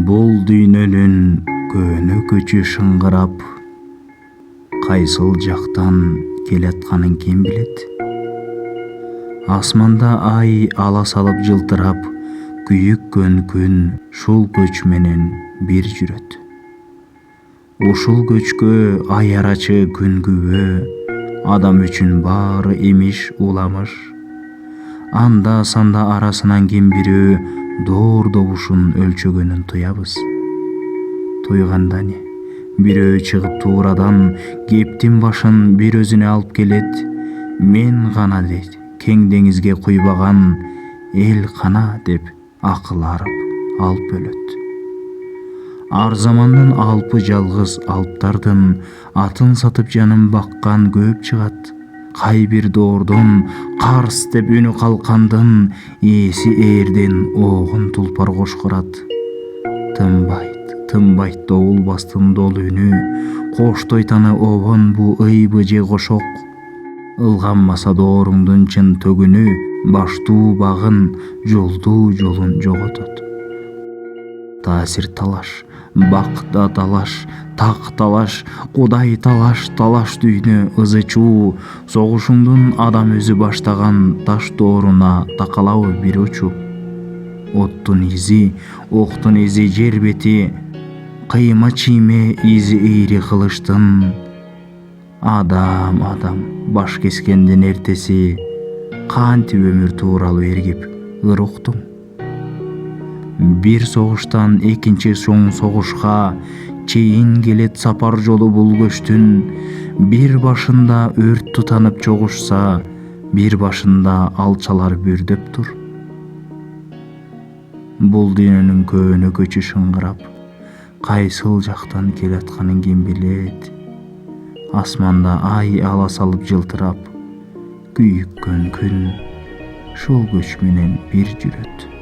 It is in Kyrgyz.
Бул дүйнөнүн көөнө көчү шыңгырап, кайсыл жактан келатканын ким билет? Асманда ай ала салып жылтырап, күйүккөн күн шул көч менен бир жүрөт. Ушул көчкө ай арачы күн күбө, адам үчүн баары имиш уламыш. Анда санда арасынан ким бирөө доор добушун өлчөгөнүн туябыз. Туйганда не? Бирөө чыгып туурадан кептин башын бир өзүнө алып келет. Мен гана дейт, кең деңизге куйбаган эл кана деп акыл арып алып өлөт. Ар замандын алпы жалгыз алптардын атын сатып жанын баккан көп чыгат. Кай бир доордон карс деп үнү калкандын ээси ээрден оогун тулпар кошкурат. Тынбайт добул бастын долу үнү, коштой таны обон бу ыйбы же кошок. Илганмаса дооруңдун чын төгүнү, баштуу багын, жолдуу жолун жоготот. Таасир талаш, бак да талаш, так талаш, Кудай талаш, талаш дүйнө ызы чуу. Согушуңдун адам өзү баштаган таш дооруна такалабы бир учу. Оттун изи, октун изи жер бети, кыйма чийме изи ийри кылычтын. Адам баш кескендин эртеси, кантип өмүр тууралуу эргип ыр уктуң? Бир согуштан экинчи чоң согушка чейин келет сапар жолу бул көчтүн. Бир башында өрт тутанып чогушса, бир башында алчалар бүрдөп тур. Бул дүйнөнүн көөнө көчү шыңгырап, кайсыл жактан келатканын ким билет? Асманда ай ала салып жылтырап, күйүккөн күн шул көч менен бир жүрөт.